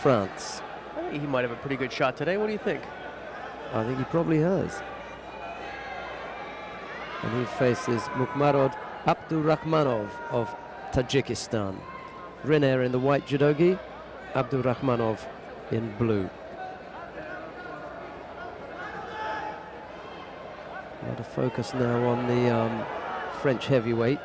France. I think he might have a pretty good shot today. What do you think? I think he probably has. And he faces Mukmarod Abdurahmonov of Tajikistan. Riner in the white judogi, Abdurahmonov in blue. A lot of focus now on the French heavyweight.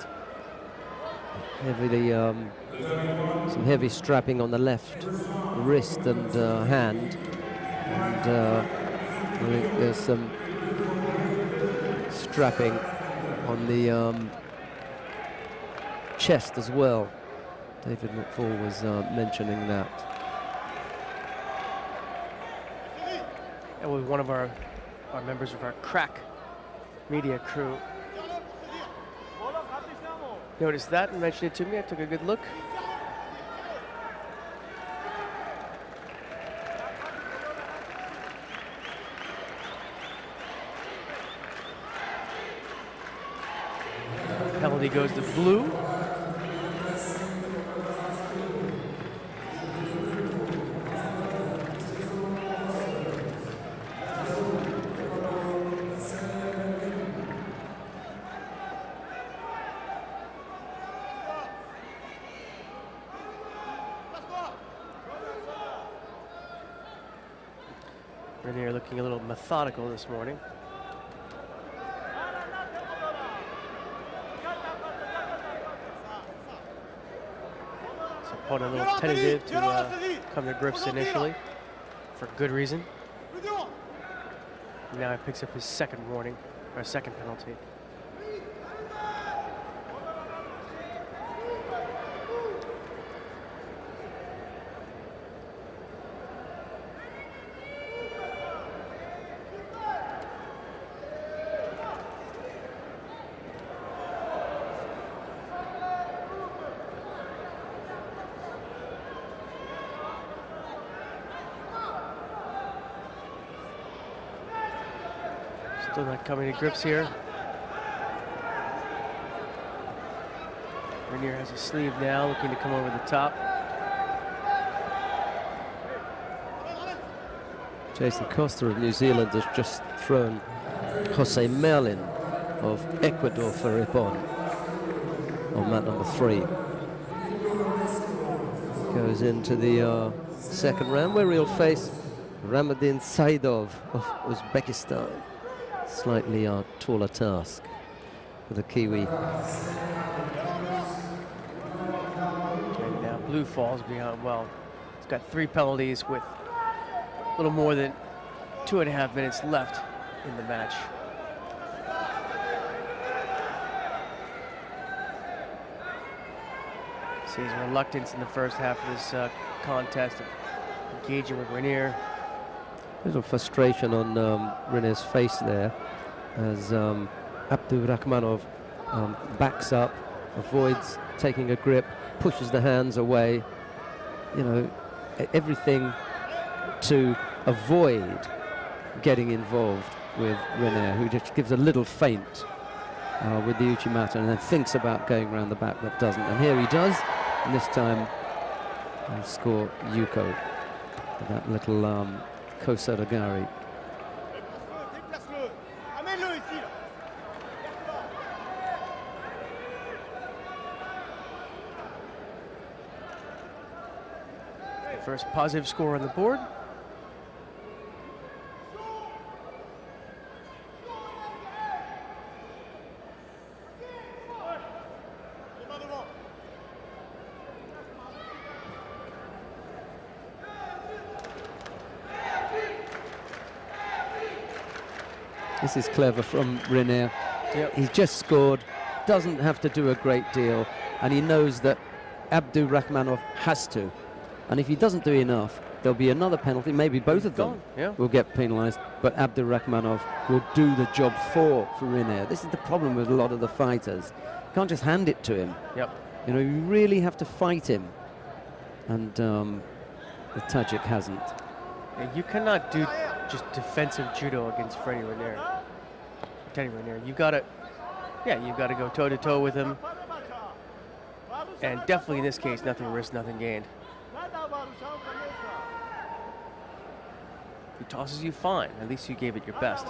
Some heavy strapping on the left wrist and hand. And I think there's some strapping on the chest as well. David McFall was mentioning that. And with one of our members of our crack media crew noticed that and mentioned it to me. I took a good look. Penalty goes to blue. Rinier looking a little methodical this morning. His opponent a little tentative to come to grips initially, for good reason. Now he picks up his second warning, or second penalty. Still not coming to grips here. Rinier has a sleeve now, looking to come over the top. Jason Costa of New Zealand has just thrown Jose Merlin of Ecuador for Ippon on mat number 3. Goes into the second round where he'll face Ramadin Saidov of Uzbekistan. Slightly taller task for the Kiwi. And now blue falls behind. Well, it's got 3 penalties with a little more than 2.5 minutes left in the match. See his reluctance in the first half of this contest of engaging with Rinier. A little frustration on Rinier's face there as Abdurahmonov backs up, avoids taking a grip, pushes the hands away. You know, everything to avoid getting involved with Rinier, who just gives a little feint with the Uchimata and then thinks about going around the back but doesn't. And here he does, and this time he'll score Yuko with that little Kosaragari. First positive score on the board. This is clever from Rinier. Yep. He's just scored, doesn't have to do a great deal, and he knows that Abdurahmonov has to. And if he doesn't do enough, there'll be another penalty, maybe both of them will get penalised, but Abdurahmonov will do the job for Rinier. This is the problem with a lot of the fighters. You can't just hand it to him. Yep. You know, you really have to fight him. And the Tajik hasn't. Yeah, you cannot do just defensive judo against Teddi Rinier. You gotta go toe to toe with him. And definitely in this case, nothing risked, nothing gained. If he tosses you, fine. At least you gave it your best.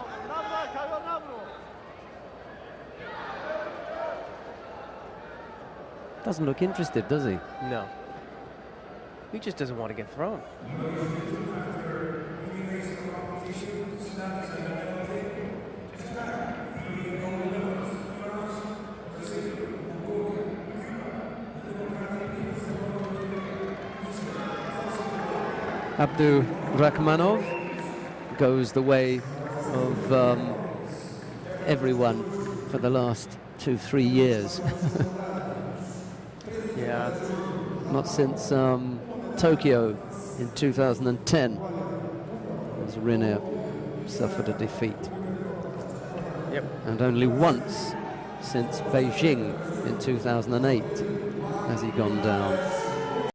Doesn't look interested, does he? No. He just doesn't want to get thrown. Abdurahmmonov goes the way of everyone for the last 2-3 years. Yeah. Not since Tokyo in 2010, as Rиннер suffered a defeat. Yep. And only once since Beijing in 2008 has he gone down.